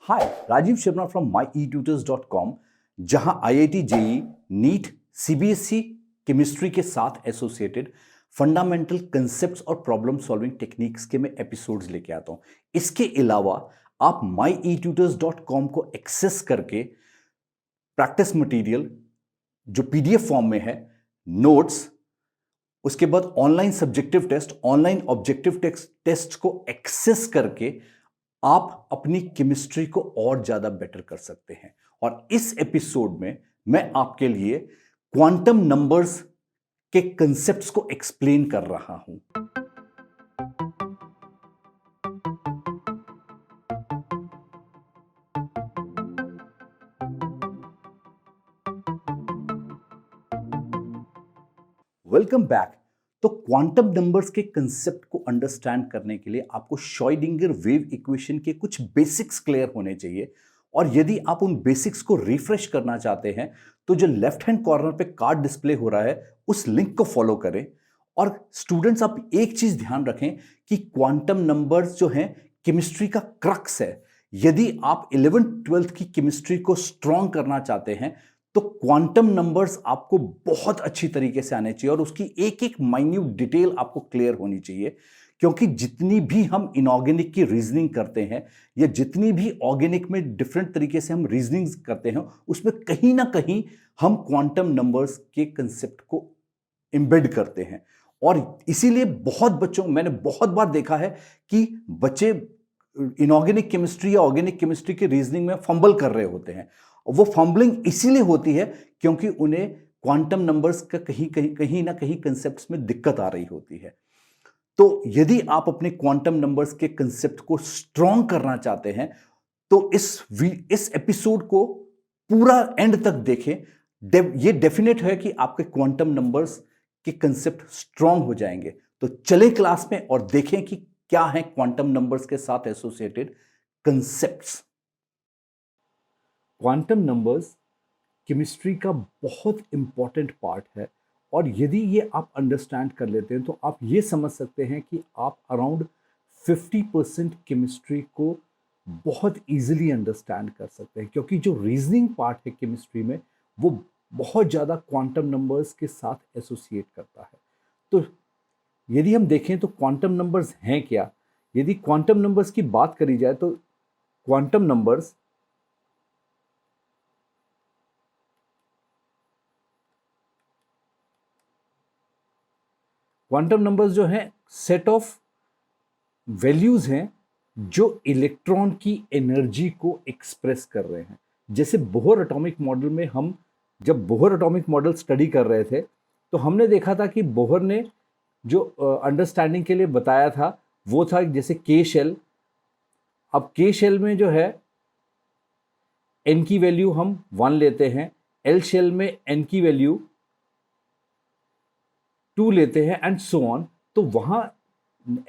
Hi, Rajiv Sharma from myetutors.com, जहां IIT JEE, NEET, CBSE chemistry के साथ एसोसिएटेड फंडामेंटल कंसेप्ट्स और प्रॉब्लम सॉल्विंग टेक्निक्स के मैं एपिसोड्स लेके आता हूं। इसके अलावा आप myetutors.com को एक्सेस करके प्रैक्टिस मटेरियल जो पीडीएफ फॉर्म में है, नोट्स, उसके बाद online subjective test, online objective test को एक्सेस करके आप अपनी केमिस्ट्री को और ज्यादा बेटर कर सकते हैं। और इस एपिसोड में मैं आपके लिए क्वांटम नंबर्स के कंसेप्ट्स को एक्सप्लेन कर रहा हूं। Welcome back. तो क्वांटम नंबर्स के कंसेप्ट को अंडरस्टैंड करने के लिए आपको श्रोडिंगर वेव इक्वेशन के कुछ बेसिक्स क्लियर होने चाहिए। और यदि आप उन बेसिक्स को रिफ्रेश करना चाहते हैं तो जो लेफ्ट हैंड कॉर्नर पे कार्ड डिस्प्ले हो रहा है उस लिंक को फॉलो करें। और स्टूडेंट्स, आप एक चीज ध्यान रखें कि क्वांटम नंबर्स जो हैं केमिस्ट्री का क्रक्स है। यदि आप 11th-12th की केमिस्ट्री को स्ट्रॉन्ग करना चाहते हैं तो क्वांटम नंबर्स आपको बहुत अच्छी तरीके से आने चाहिए और उसकी एक एक माइन्यूट डिटेल आपको क्लियर होनी चाहिए। क्योंकि जितनी भी हम इनऑर्गेनिक की रीजनिंग करते हैं या जितनी भी ऑर्गेनिक में डिफरेंट तरीके से हम रीजनिंग करते हैं, उसमें कहीं ना कहीं हम क्वांटम नंबर्स के कंसेप्ट को एम्बेड करते हैं। और इसीलिए मैंने बहुत बार देखा है कि बच्चे इनऑर्गेनिक केमिस्ट्री या ऑर्गेनिक केमिस्ट्री की रीजनिंग में फंबल कर रहे होते हैं। वो फंबलिंग इसीलिए होती है क्योंकि उन्हें क्वांटम नंबर्स का कहीं ना कहीं कंसेप्ट्स में दिक्कत आ रही होती है। तो यदि आप अपने क्वांटम नंबर्स के कंसेप्ट को स्ट्रॉन्ग करना चाहते हैं तो इस एपिसोड को पूरा एंड तक देखें। ये डेफिनेट है कि आपके क्वांटम नंबर्स के कंसेप्ट स्ट्रॉन्ग हो जाएंगे। तो चले क्लास में और देखें कि क्या है क्वांटम नंबर्स के साथ associated concepts. Quantum numbers chemistry का बहुत इंपॉर्टेंट पार्ट है और यदि ये आप अंडरस्टैंड कर लेते हैं तो आप ये समझ सकते हैं कि आप अराउंड 50% केमिस्ट्री को बहुत इजीली अंडरस्टैंड कर सकते हैं। क्योंकि जो रीजनिंग पार्ट है केमिस्ट्री में वो बहुत ज़्यादा क्वांटम नंबर्स के साथ एसोसिएट करता है। तो यदि हम देखें तो क्वांटम नंबर्स हैं क्या। यदि क्वांटम नंबर्स की बात करी जाए तो क्वांटम नंबर्स जो हैं सेट ऑफ वैल्यूज हैं जो इलेक्ट्रॉन की एनर्जी को एक्सप्रेस कर रहे हैं। जैसे बोहर एटॉमिक मॉडल में हम जब बोहर एटॉमिक मॉडल स्टडी कर रहे थे तो हमने देखा था कि बोहर ने जो अंडरस्टैंडिंग के लिए बताया था वो था जैसे के शेल। अब के शेल में जो है एन की वैल्यू हम 1 लेते हैं, एल शेल में एन की वैल्यू 2 लेते हैं एंड सो ऑन। तो वहां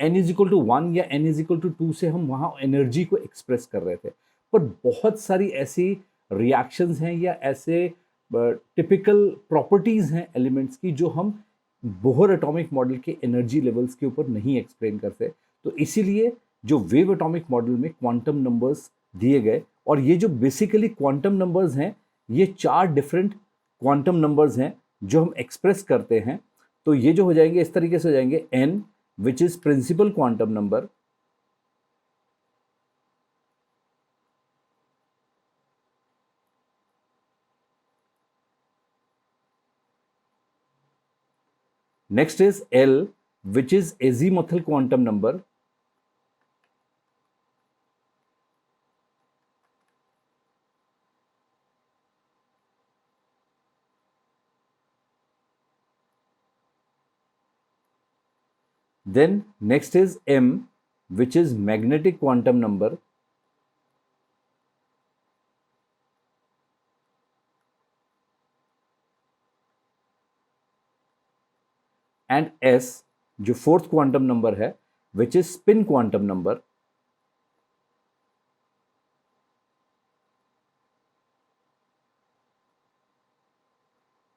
n इज इक्वल टू 1 या n इज इक्वल टू 2 से हम वहां एनर्जी को एक्सप्रेस कर रहे थे। पर बहुत सारी ऐसी रिएक्शंस हैं या ऐसे टिपिकल प्रॉपर्टीज हैं एलिमेंट्स की जो हम बोहर एटॉमिक मॉडल के एनर्जी लेवल्स के ऊपर नहीं एक्सप्लेन करते। तो इसीलिए जो वेव एटॉमिक मॉडल में क्वांटम नंबर्स दिए गए, और ये जो बेसिकली क्वांटम नंबर्स हैं ये 4 डिफरेंट क्वांटम नंबर्स हैं जो हम एक्सप्रेस करते हैं। तो ये जो हो जाएंगे इस तरीके से हो जाएंगे n which is principal quantum number, next is L which is azimuthal quantum number, then next is M which is magnetic quantum number, and S जो फोर्थ क्वांटम नंबर है which is spin quantum number।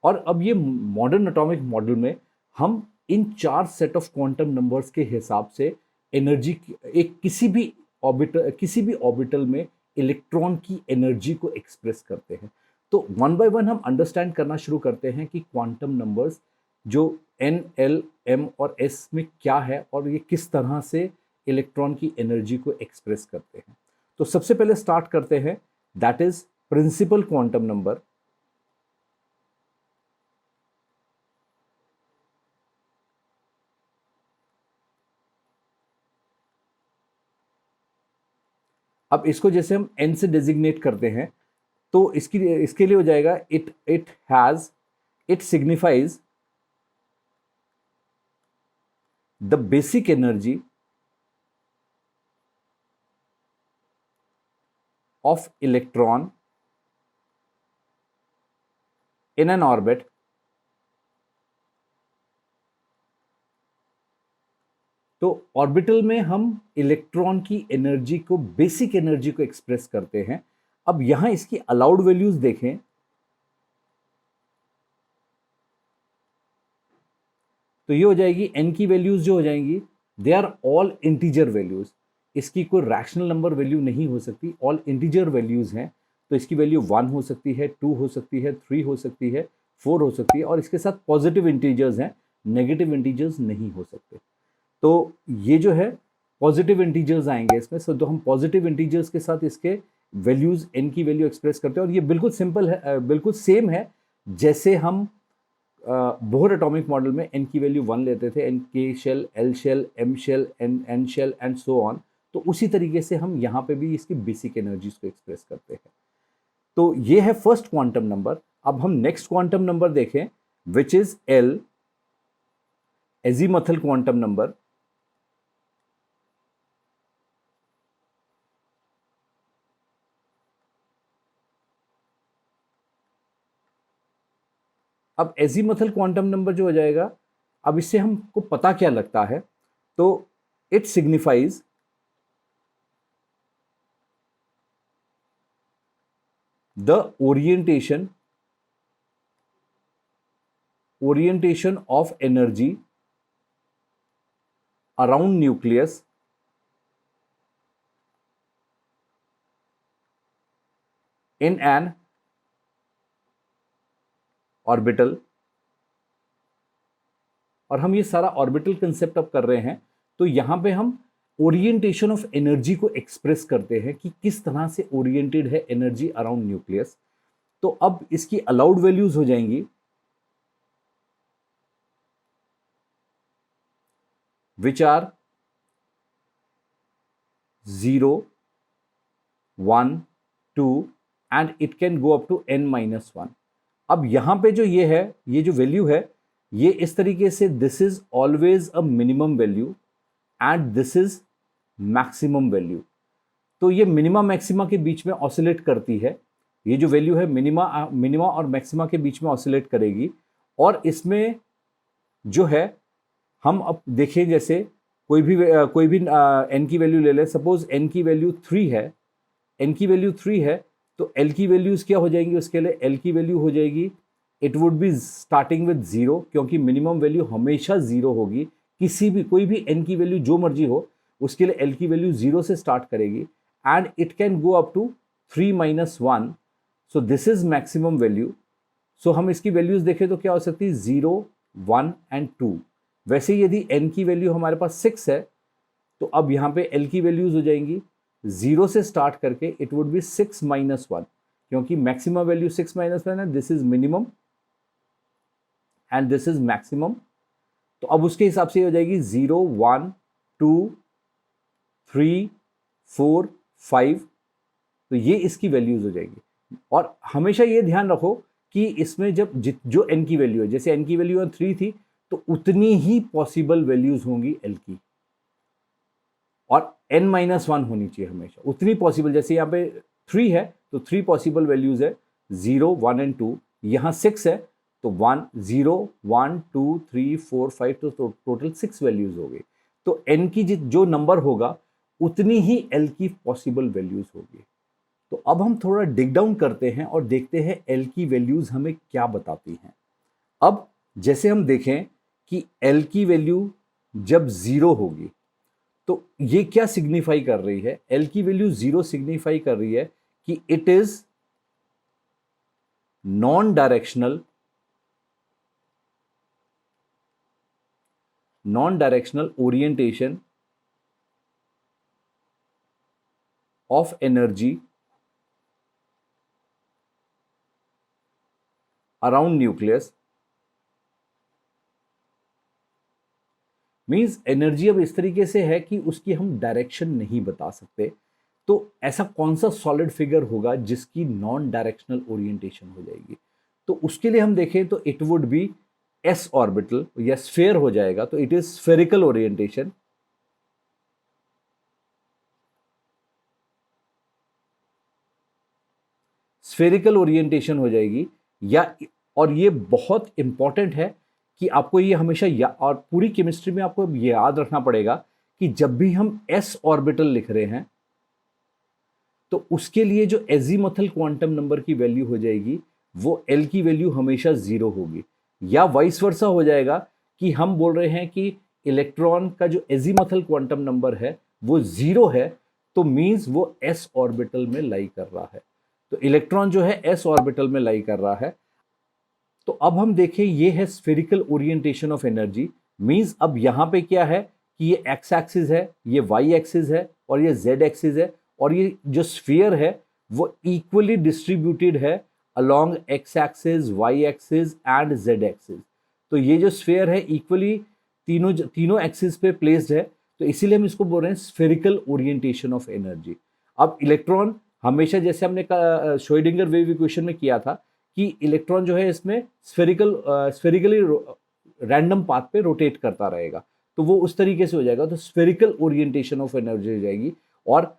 और अब ये modern atomic model में हम इन 4 set of quantum numbers के हिसाब से एनर्जी एक किसी भी ऑर्बिटल में इलेक्ट्रॉन की एनर्जी को एक्सप्रेस करते हैं। तो वन बाय वन हम अंडरस्टैंड करना शुरू करते हैं कि क्वांटम नंबर्स जो एन, एल, एम और एस में क्या है और ये किस तरह से इलेक्ट्रॉन की एनर्जी को एक्सप्रेस करते हैं। तो सबसे पहले स्टार्ट करते हैं, that is principal quantum number. अब इसको जैसे हम एन से डेजिग्नेट करते हैं तो इसके लिए हो जाएगा it signifies the basic energy of electron in an orbit तो ऑर्बिटल में हम इलेक्ट्रॉन की एनर्जी को, बेसिक एनर्जी को एक्सप्रेस करते हैं। अब यहां इसकी अलाउड वैल्यूज देखें तो ये हो जाएगी एन की वैल्यूज जो हो जाएंगी, they are all integer values. इसकी कोई रैशनल नंबर वैल्यू नहीं हो सकती, ऑल इंटीजर वैल्यूज हैं। तो इसकी वैल्यू 1 हो सकती है, 2 हो सकती है, 3 हो सकती है, 4 हो सकती है, और इसके साथ पॉजिटिव इंटीजर्स हैं, नेगेटिव इंटीजर्स नहीं हो सकते। तो ये जो है पॉजिटिव इंटीजर्स आएंगे इसमें। सो तो हम पॉजिटिव इंटीजर्स के साथ इसके वैल्यूज, एन की वैल्यू एक्सप्रेस करते हैं। और ये बिल्कुल सिंपल है, बिल्कुल सेम है जैसे हम बोहर एटॉमिक मॉडल में एन की वैल्यू 1 लेते थे, n K shell, L shell, M shell, N shell and so on. तो उसी तरीके से हम यहाँ पे भी इसकी बेसिक एनर्जीज को एक्सप्रेस करते हैं। तो ये है फर्स्ट क्वांटम नंबर। अब हम नेक्स्ट क्वांटम नंबर देखें, which is L, azimuthal quantum number. अब एजीमथल क्वांटम नंबर जो हो जाएगा, अब इससे हमको पता क्या लगता है, तो it signifies the orientation of energy around nucleus in an orbital. और हम ये सारा ऑर्बिटल कंसेप्ट अब कर रहे हैं, तो यहां पे हम ओरिएंटेशन ऑफ एनर्जी को एक्सप्रेस करते हैं कि किस तरह से ओरिएंटेड है एनर्जी अराउंड न्यूक्लियस। तो अब इसकी अलाउड वैल्यूज हो जाएंगी which are 0, 1, 2 and it can go up to n-1। अब यहां पे जो ये है, ये जो वैल्यू है, ये इस तरीके से, this is always a minimum value and this is maximum value. तो ये मिनिमा मैक्सिमा के बीच में ऑसिलेट करती है। ये जो वैल्यू है मिनिमा और मैक्सिमा के बीच में ऑसिलेट करेगी। और इसमें जो है, हम अब देखें, जैसे कोई भी एन की वैल्यू ले लें। सपोज एन की वैल्यू 3 है, एन की वैल्यू 3 है, तो एल की वैल्यूज क्या हो जाएंगी उसके लिए? एल की वैल्यू हो जाएगी, it would be starting with 0, क्योंकि मिनिमम वैल्यू हमेशा 0 होगी। किसी भी, कोई भी एन की वैल्यू जो मर्जी हो, उसके लिए एल की वैल्यू 0 से स्टार्ट करेगी and it can go up to 3-1। So this is maximum value. So हम इसकी वैल्यूज देखें तो क्या हो सकती है? 0, 1 एंड 2। वैसे यदि एन की वैल्यू हमारे पास 6 है, तो अब यहाँ पे एल की वैल्यूज हो जाएंगी 0 से स्टार्ट करके, इट वुड बी 6-1, क्योंकि मैक्सिमम वैल्यू 6-1 है। This is minimum and this is maximum. तो अब उसके हिसाब से हो जाएगी 0, 1, 2, 3, 4, 5। तो ये इसकी वैल्यूज हो जाएगी। और हमेशा ये ध्यान रखो कि इसमें जब जो एन की वैल्यू है, जैसे एन की वैल्यू 3 थी, तो उतनी ही पॉसिबल वैल्यूज होंगी एल की, और n-1 होनी चाहिए हमेशा, उतनी पॉसिबल। जैसे यहाँ पे 3 है तो 3 पॉसिबल वैल्यूज है, 0, 1 एंड 2। यहाँ 6 है तो 1, 0, 1, 2, 3, 4, 5, तो टोटल 6 वैल्यूज हो गई। तो n की जो नंबर होगा, उतनी ही l की पॉसिबल वैल्यूज होगी। तो अब हम थोड़ा डिग डाउन करते हैं और देखते हैं l की वैल्यूज हमें क्या बताती हैं। अब जैसे हम देखें कि l की वैल्यू जब 0 होगी, तो ये क्या सिग्निफाई कर रही है? एल की वैल्यू 0 सिग्निफाई कर रही है कि it is non directional orientation of energy around nucleus. Means energy अब इस तरीके से है कि उसकी हम डायरेक्शन नहीं बता सकते। तो ऐसा कौन सा सॉलिड फिगर होगा जिसकी नॉन डायरेक्शनल ओरिएंटेशन हो जाएगी? तो उसके लिए हम देखें तो it would B S orbital या स्फेयर हो जाएगा, तो it is spherical orientation. Spherical orientation हो जाएगी या, और ये बहुत इंपॉर्टेंट है कि आपको ये हमेशा और पूरी केमिस्ट्री में आपको ये याद रखना पड़ेगा कि जब भी हम एस ऑर्बिटल लिख रहे हैं तो उसके लिए जो एजीमथल क्वांटम नंबर की वैल्यू हो जाएगी वो एल की वैल्यू हमेशा 0 होगी। या वाइस वर्सा हो जाएगा कि हम बोल रहे हैं कि इलेक्ट्रॉन का जो एजीमथल क्वांटम नंबर है वो 0 है, तो मींस वो एस ऑर्बिटल में लाई कर रहा है। तो इलेक्ट्रॉन जो है एस ऑर्बिटल में लाई कर रहा है। तो अब हम देखें, ये है spherical orientation of energy. Means अब यहां पे क्या है कि ये एक्स एक्सिस है, ये वाई एक्सिस है और ये जेड एक्सिस है, और ये जो स्फीयर है वो इक्वली डिस्ट्रीब्यूटेड है along X axis, Y axis and Z axis. तो ये जो स्फीयर है इक्वली तीनों एक्सिस पे प्लेस्ड है, तो इसीलिए हम इसको बोल रहे हैं स्फेरिकल ओरिएंटेशन ऑफ एनर्जी। अब इलेक्ट्रॉन हमेशा, जैसे हमने श्रोडिंगर वेव इक्वेशन में किया था, कि इलेक्ट्रॉन जो है इसमें स्फेरिकली रैंडम पाथ पे रोटेट करता रहेगा, तो वो उस तरीके से हो जाएगा। तो स्फेरिकल ओरिएंटेशन ऑफ एनर्जी हो जाएगी। और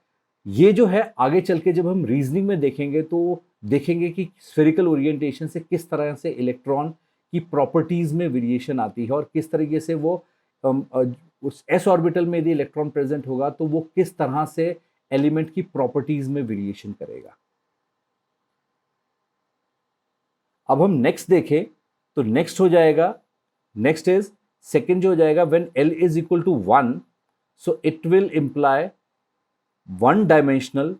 ये जो है आगे चल के जब हम रीजनिंग में देखेंगे तो देखेंगे कि स्फेरिकल ओरिएंटेशन से किस तरह से इलेक्ट्रॉन की प्रॉपर्टीज में वेरिएशन आती है, और किस तरीके से वो उस एस ऑर्बिटल में यदि इलेक्ट्रॉन प्रेजेंट होगा तो वो किस तरह से एलिमेंट की प्रॉपर्टीज में वेरिएशन करेगा। अब हम नेक्स्ट देखें तो नेक्स्ट हो जाएगा, नेक्स्ट इज सेकेंड जो हो जाएगा, when L is equal to 1, so it will imply one dimensional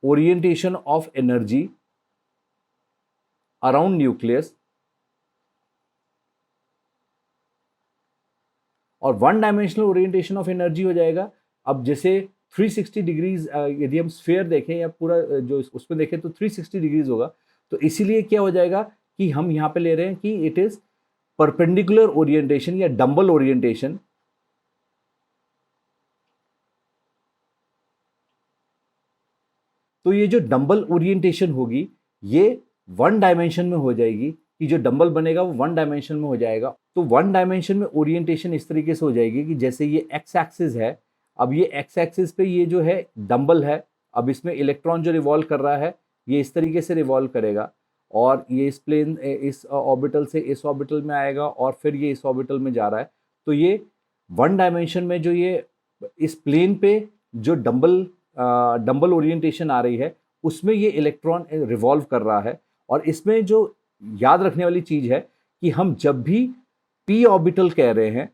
orientation of energy around nucleus. और one dimensional orientation of energy हो जाएगा, अब जैसे 360 डिग्रीज यदि हम स्फीयर देखें या पूरा जो उसमें देखें तो 360 डिग्रीज होगा। तो इसीलिए क्या हो जाएगा कि हम यहां पे ले रहे हैं कि इट इज परपेंडिकुलर ओरिएंटेशन या डंबल ओरिएंटेशन। तो ये जो डंबल ओरिएंटेशन होगी ये वन डायमेंशन में हो जाएगी, कि जो डंबल बनेगा वो वन डायमेंशन में हो जाएगा। तो वन डायमेंशन में ओरिएंटेशन इस तरीके से हो जाएगी कि जैसे ये एक्स एक्सिस है, अब ये एक्स एक्सिस पे ये जो है डंबल है, अब इसमें इलेक्ट्रॉन जो रिवॉल्व कर रहा है ये इस तरीके से रिवॉल्व करेगा, और ये इस प्लेन इस ऑर्बिटल से इस ऑर्बिटल में आएगा और फिर ये इस ऑर्बिटल में जा रहा है। तो ये वन डायमेंशन में जो ये इस प्लेन पे जो डंबल ओरिएंटेशन आ रही है उसमें ये इलेक्ट्रॉन रिवॉल्व कर रहा है। और इसमें जो याद रखने वाली चीज है कि हम जब भी पी ऑर्बिटल कह रहे हैं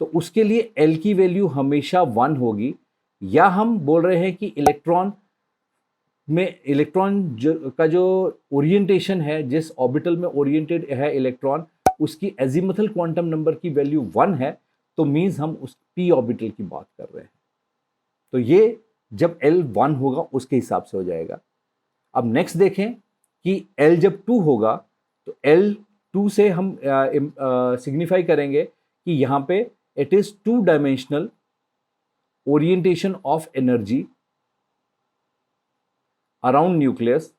तो उसके लिए एल की वैल्यू हमेशा 1 होगी, या हम बोल रहे हैं कि इलेक्ट्रॉन का जो ओरिएंटेशन है, जिस ऑर्बिटल में ओरिएंटेड है इलेक्ट्रॉन, उसकी एजीमुथल क्वांटम नंबर की वैल्यू 1 है, तो मींस हम उस पी ऑर्बिटल की बात कर रहे हैं। तो ये जब एल 1 होगा उसके हिसाब से हो जाएगा। अब नेक्स्ट देखें कि एल जब 2 होगा तो एल 2 से हम सिग्निफाई करेंगे कि यहां पे it is 2 dimensional orientation of energy around nucleus.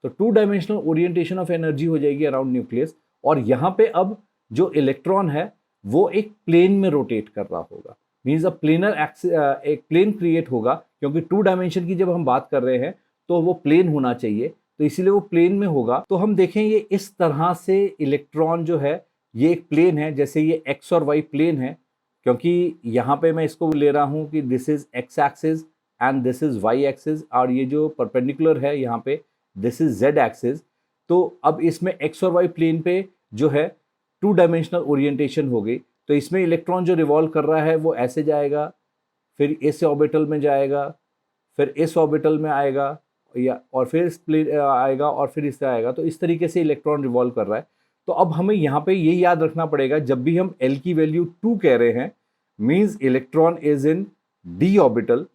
तो 2 डायमेंशनल ओरिएंटेशन ऑफ एनर्जी हो जाएगी अराउंड न्यूक्लियस, और यहां पे अब जो इलेक्ट्रॉन है वो एक प्लेन में रोटेट कर रहा होगा। मीन्स एक प्लेन क्रिएट होगा, क्योंकि 2 डायमेंशन की जब हम बात कर रहे हैं तो वो प्लेन होना चाहिए, तो इसीलिए वो प्लेन में होगा। तो हम देखें ये इस तरह से इलेक्ट्रॉन जो है ये एक प्लेन है, जैसे ये एक्स और वाई प्लेन है, क्योंकि यहाँ पे मैं इसको ले रहा हूँ कि this is X axis and this is Y axis, और ये जो परपेंडिकुलर है यहाँ पे दिस इज जेड एक्सिस। तो अब इसमें एक्स और वाई प्लेन पे जो है 2 डायमेंशनल ओरिएंटेशन हो गई। तो इसमें इलेक्ट्रॉन जो रिवॉल्व कर रहा है वो ऐसे जाएगा, फिर इस ऑर्बिटल में जाएगा, फिर इस ऑर्बिटल में आएगा, या और फिर इस प्लेन आएगा, और फिर इससे आएगा। तो इस तरीके से इलेक्ट्रॉन रिवॉल्व कर रहा है। तो अब हमें यहाँ पे ये याद रखना पड़ेगा, जब भी हम L की वैल्यू 2 कह रहे हैं means electron is in d orbital,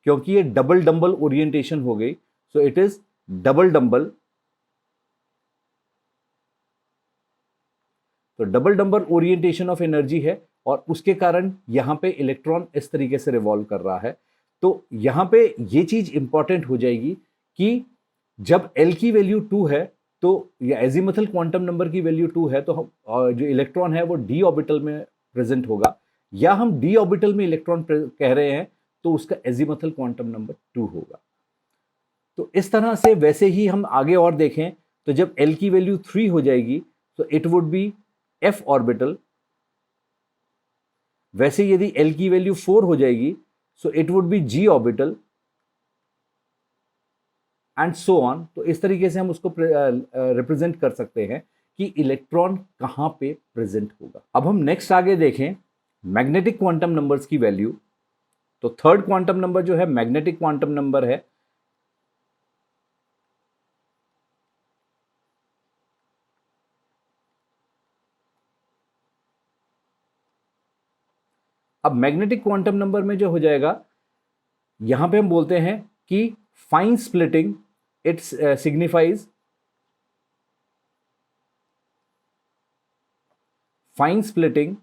क्योंकि ये डबल डंबल ओरिएंटेशन हो गई। So it is double dumbbell. तो double dumbbell orientation of energy है, और उसके कारण यहां पे इलेक्ट्रॉन इस तरीके से रिवॉल्व कर रहा है। तो यहां पे ये चीज इंपॉर्टेंट हो जाएगी कि जब L की वैल्यू 2 है तो या एजीमुथल क्वांटम नंबर की वैल्यू 2 है, तो हम जो इलेक्ट्रॉन है वो d ऑर्बिटल में प्रेजेंट होगा, या हम d ऑर्बिटल में इलेक्ट्रॉन कह रहे हैं तो उसका एजीमुथल क्वांटम नंबर 2 होगा। तो इस तरह से वैसे ही हम आगे और देखें तो जब L की वैल्यू 3 हो जाएगी तो it would B f orbital. वैसे यदि L की वैल्यू 4 हो जाएगी so it would B g orbital and so on. तो इस तरीके से हम उसको रिप्रेजेंट कर सकते हैं कि इलेक्ट्रॉन कहां पे प्रेजेंट होगा। अब हम नेक्स्ट आगे देखें मैग्नेटिक क्वांटम नंबर्स की वैल्यू। तो थर्ड क्वांटम नंबर जो है मैग्नेटिक क्वांटम नंबर है। अब मैग्नेटिक क्वांटम नंबर में जो हो जाएगा, यहां पे हम बोलते हैं कि fine splitting, it's signifies fine splitting,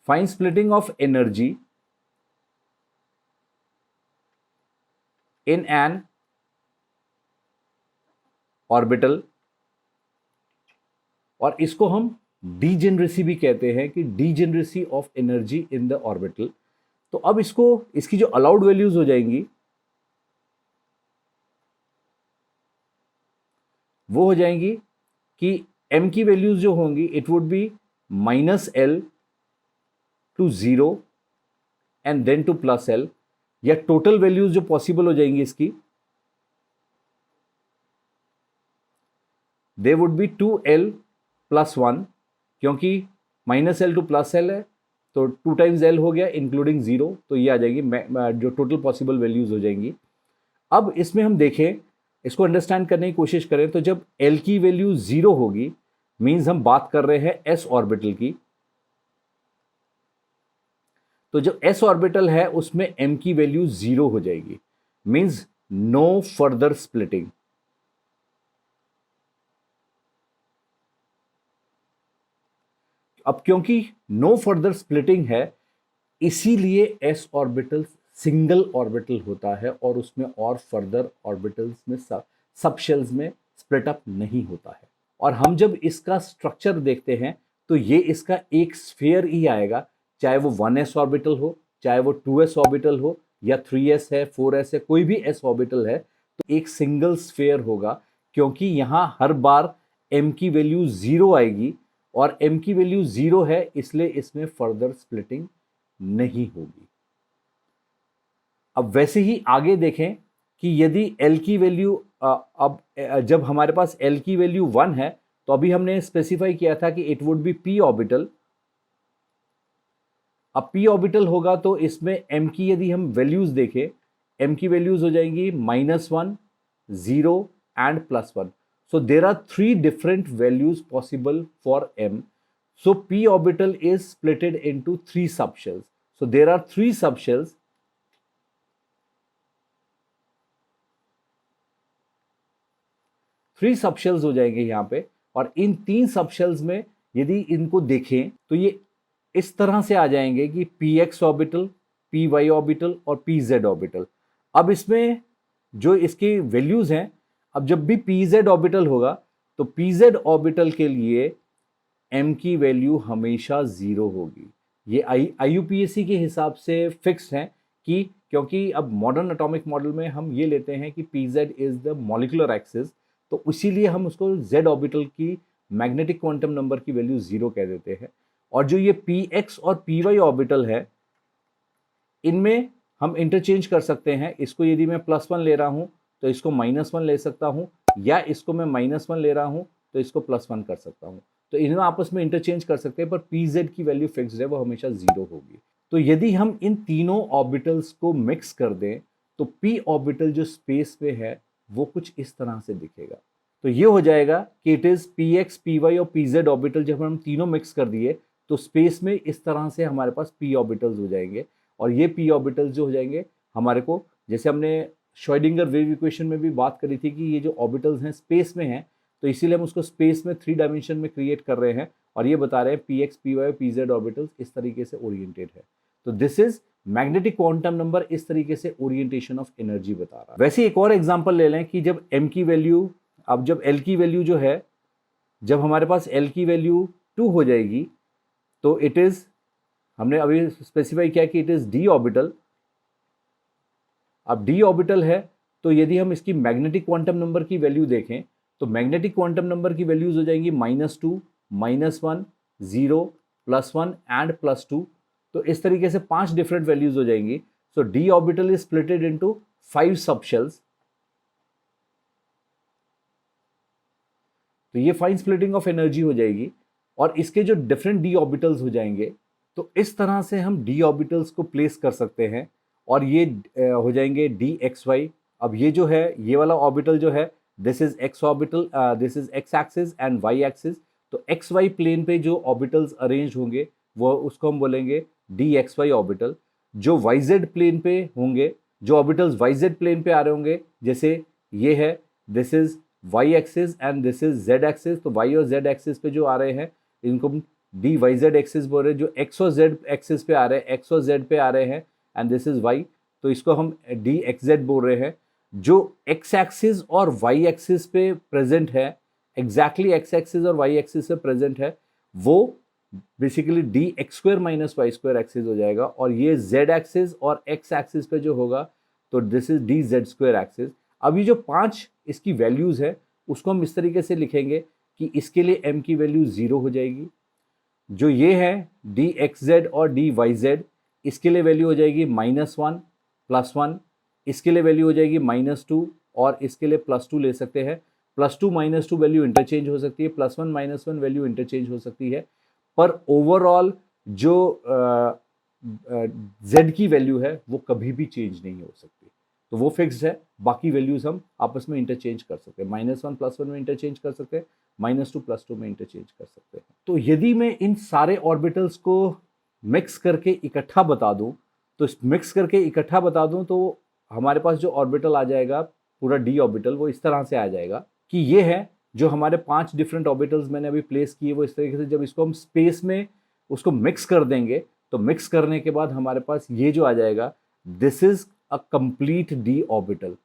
fine splitting of energy in an orbital, और इसको हम डीजेनरेसी भी कहते हैं कि degeneracy of energy in the orbital. तो अब इसकी जो अलाउड वैल्यूज हो जाएंगी वो हो जाएंगी कि m की वैल्यूज जो होंगी it would be -L to 0 and then to +L, या टोटल वैल्यूज जो पॉसिबल हो जाएंगी इसकी दे वुड बी 2L + 1, क्योंकि -L टू +L है तो 2 टाइम्स L हो गया इंक्लूडिंग 0, तो ये आ जाएगी जो टोटल पॉसिबल वैल्यूज हो जाएंगी। अब इसमें हम देखें, इसको अंडरस्टैंड करने की कोशिश करें, तो जब L की वैल्यू 0 होगी मींस हम बात कर रहे हैं s ऑर्बिटल की। तो जब s ऑर्बिटल है उसमें m की वैल्यू 0 हो जाएगी, मींस नो फर्दर स्प्लिटिंग। अब क्योंकि नो फर्दर स्प्लिटिंग है इसीलिए s ऑर्बिटल सिंगल ऑर्बिटल होता है और उसमें और फर्दर ऑर्बिटल्स में सब शेल्स में स्प्लिट अप नहीं होता है। और हम जब इसका स्ट्रक्चर देखते हैं तो ये इसका एक स्फीयर ही आएगा, चाहे वो 1s ऑर्बिटल हो, चाहे वो 2s ऑर्बिटल हो, या 3s है, 4s है, कोई भी s ऑर्बिटल है तो एक सिंगल स्फीयर होगा, क्योंकि यहां हर बार m की वैल्यू 0 आएगी और m की वैल्यू 0 है इसलिए इसमें फर्दर स्प्लिटिंग नहीं होगी। अब वैसे ही आगे देखें कि यदि L की वैल्यू अब जब हमारे पास L की वैल्यू 1 है तो अभी हमने स्पेसिफाई किया था कि it would B p orbital. अब p ऑर्बिटल होगा तो इसमें m की यदि हम वैल्यूज देखें, m की वैल्यूज हो जाएंगी -1, 0 and +1। So there are 3 different values possible for m. So p orbital is splitted into 3 subshells. So there are 3 subshells. 3 subshells हो जाएंगे यहाँ पे, और इन 3 सबशेल्स में यदि इनको देखें तो ये इस तरह से आ जाएंगे कि px ऑर्बिटल, py ऑर्बिटल और pz ऑर्बिटल। अब इसमें जो इसकी वैल्यूज हैं, अब जब भी pz ऑर्बिटल होगा तो pz ऑर्बिटल के लिए m की वैल्यू हमेशा 0 होगी। ये IUPAC के हिसाब से फिक्स है कि क्योंकि अब मॉडर्न एटॉमिक मॉडल में हम ये लेते हैं कि pz is the molecular axis, तो इसीलिए हम उसको z ऑर्बिटल की मैग्नेटिक क्वांटम नंबर की वैल्यू 0 कह देते हैं। और जो ये px और py ऑर्बिटल है, इनमें हम इंटरचेंज कर सकते हैं। इसको यदि मैं +1 ले रहा हूं तो इसको -1 ले सकता हूं, या इसको मैं -1 ले रहा हूं तो इसको +1 कर सकता हूं। तो इन्हें आपस में इंटरचेंज कर सकते हैं, पर pz की वैल्यू फिक्स्ड है, वो हमेशा 0 होगी। तो यदि हम इन तीनों ऑर्बिटल्स को मिक्स कर दें तो p ऑर्बिटल जो स्पेस में है वो कुछ इस तरह से दिखेगा। तो ये हो जाएगा कि इट इज px, py और pz ऑर्बिटल जब हम तीनों मिक्स कर दिए तो स्पेस में इस तरह से हमारे पास p ऑर्बिटल्स हो जाएंगे। और ये p ऑर्बिटल्स जो हो जाएंगे हमारे को, जैसे हमने श्रोडिंगर वेव इक्वेशन में भी बात करी थी कि ये जो ऑर्बिटल्स हैं स्पेस में हैं, तो इसीलिए हम उसको स्पेस में 3 डायमेंशन में क्रिएट कर रहे हैं। और ये बता रहे हैं px, py और pz ऑर्बिटल्स इस तरीके से ओरिएंटेड है। तो this is magnetic quantum number, इस तरीके से ओरिएंटेशन ऑफ एनर्जी बता रहा है। वैसे एक और एग्जांपल ले लें कि जब m की वैल्यू, अब जब l की वैल्यू जो है, जब हमारे पास l की वैल्यू 2 हो जाएगी तो इट इज, हमने अभी स्पेसिफाई किया कि इट इज d ऑर्बिटल। अब d ऑर्बिटल है तो यदि हम इसकी मैग्नेटिक क्वांटम नंबर की वैल्यू देखें तो मैग्नेटिक क्वांटम नंबर की वैल्यूज हो जाएंगी -2, -1, 0, +1 एंड +2। तो इस तरीके से 5 डिफरेंट वैल्यूज हो जाएंगी। सो d orbital is splitted into 5 subshells. तो ये फाइन स्प्लिटिंग ऑफ एनर्जी हो जाएगी और इसके जो डिफरेंट d ऑर्बिटल्स हो जाएंगे, तो इस तरह से हम d ऑर्बिटल्स को प्लेस कर सकते हैं और ये हो जाएंगे dxy। अब ये जो है, ये वाला ऑर्बिटल जो है, this is x orbital, this is x axis and y axis. तो xy प्लेन पे जो ऑर्बिटल्स अरेंज होंगे वो, उसको हम बोलेंगे dxy ऑर्बिटल। जो yz प्लेन पे होंगे, जो ऑर्बिटल्स yz प्लेन पे आ रहे होंगे, जैसे ये है, this is y axis and this is z axis. तो y और z एक्सिस पे जो आ रहे हैं इनको हम dy z एक्सिस बोल रहे हैं। जो x और z एक्सिस पे आ रहे हैं, x और z पे आ रहे हैं एंड दिस इज y, तो इसको हम dxz बोल रहे हैं। जो x एक्सिस और y एक्सिस पे प्रेजेंट है, एग्जैक्टली x एक्सिस और y एक्सिस से प्रेजेंट है, वो बेसिकली dx² - y² एक्सिस हो जाएगा। और ये z एक्सिस और x एक्सिस पे जो होगा तो दिस इज dz² एक्सिस। अब ये जो 5 इसकी वैल्यूज है उसको हम इस तरीके से लिखेंगे कि इसके लिए m की वैल्यू 0 हो जाएगी। जो ये है dxz और dyz, इसके लिए वैल्यू हो जाएगी -1, +1। इसके लिए वैल्यू हो जाएगी -2 और इसके लिए +2 ले सकते हैं। +2 -2 वैल्यू इंटरचेंज हो सकती है, +1 -1 वैल्यू इंटरचेंज हो सकती है, पर ओवरऑल जो z की वैल्यू है वो कभी भी चेंज नहीं हो सकती। तो वो फिक्स्ड है, बाकी वैल्यूज हम आपस में इंटरचेंज कर सकते हैं। -1 +1 में इंटरचेंज कर सकते हैं, -2 +2 में इंटरचेंज कर सकते हैं। तो यदि मैं इन सारे ऑर्बिटल्स को मिक्स करके इकट्ठा बता दूं, तो मिक्स करके इकट्ठा बता दूं तो हमारे पास जो ऑर्बिटल आ जाएगा, पूरा d ऑर्बिटल, वो इस तरह से आ जाएगा कि ये है जो हमारे 5 डिफरेंट ऑर्बिटल्स मैंने अभी प्लेस किए, वो इस तरीके से जब इसको हम स्पेस में उसको मिक्स कर देंगे तो मिक्स करने के बाद हमारे पास ये जो आ जाएगा, this is a complete d orbital.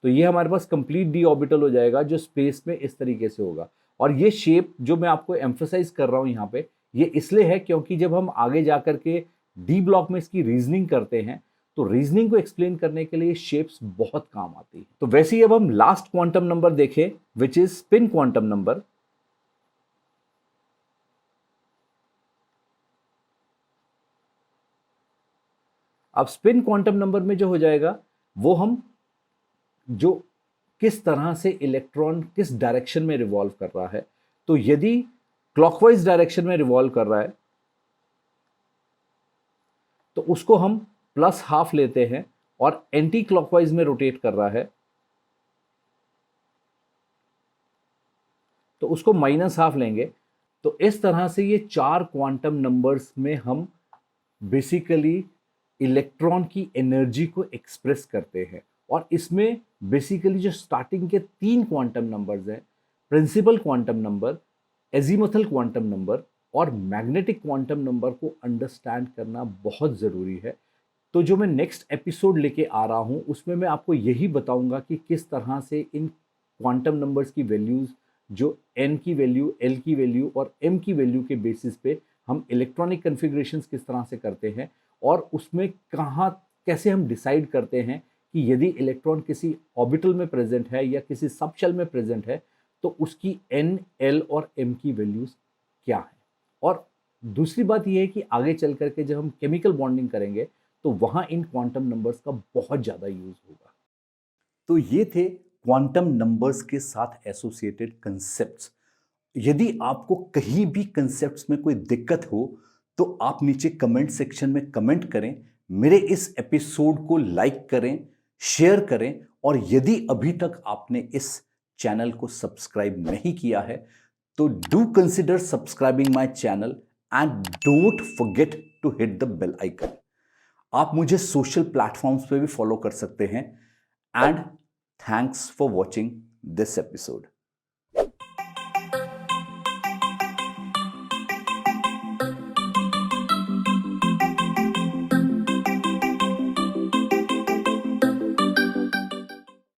तो ये हमारे पास कंप्लीट d ऑर्बिटल हो जाएगा जो स्पेस में इस तरीके से होगा। और ये शेप जो मैं आपको एम्फसाइज कर रहा हूं यहाँ पे, ये इसलिए है क्योंकि जब हम आगे जाकर के डी ब्लॉक में इसकी रीजनिंग करते हैं तो रीजनिंग को एक्सप्लेन करने के लिए शेप्स बहुत काम आती है। तो वैसे ही अब हम लास्ट क्वांटम नंबर देखें, which is spin quantum number. अब स्पिन क्वांटम नंबर में जो हो जाएगा वो हम जो किस तरह से इलेक्ट्रॉन किस डायरेक्शन में रिवॉल्व कर रहा है। तो यदि क्लॉकवाइज डायरेक्शन में रिवॉल्व कर रहा है तो उसको हम +½ लेते हैं, और एंटी क्लॉकवाइज में रोटेट कर रहा है तो उसको -½ लेंगे। तो इस तरह से ये 4 क्वांटम नंबर्स में हम बेसिकली इलेक्ट्रॉन की एनर्जी को एक्सप्रेस करते हैं। और इसमें बेसिकली जो स्टार्टिंग के 3 क्वांटम नंबर्स हैं, principal quantum number, azimuthal quantum number और मैग्नेटिक क्वांटम नंबर को अंडरस्टैंड करना बहुत ज़रूरी है। तो जो मैं नेक्स्ट एपिसोड लेके आ रहा हूँ उसमें मैं आपको यही बताऊंगा कि किस तरह से इन क्वांटम नंबर्स की वैल्यूज़, जो n की वैल्यू, l की वैल्यू और m की वैल्यू के बेसिस पे हम इलेक्ट्रॉनिक कन्फिग्रेशंस किस तरह से करते हैं, और उसमें कहाँ कैसे हम डिसाइड करते हैं कि यदि इलेक्ट्रॉन किसी ऑर्बिटल में प्रेजेंट है या किसी सबशेल में प्रेजेंट है तो उसकी n, l और m की वैल्यूज़ क्या है। और दूसरी बात यह है कि आगे चल करके जब हम केमिकल बॉन्डिंग करेंगे तो वहां इन क्वांटम नंबर्स का बहुत ज्यादा यूज होगा। तो ये थे क्वांटम नंबर्स के साथ एसोसिएटेड कंसेप्ट्स। यदि आपको कहीं भी कंसेप्ट्स में कोई दिक्कत हो तो आप नीचे कमेंट सेक्शन में कमेंट करें, मेरे इस एपिसोड को लाइक करें, शेयर करें, और यदि अभी तक आपने इस चैनल को सब्सक्राइब नहीं किया है तो do consider subscribing my channel and don't forget to hit the bell icon. आप मुझे सोशल प्लेटफॉर्म्स पे भी फॉलो कर सकते हैं। And thanks for watching this episode.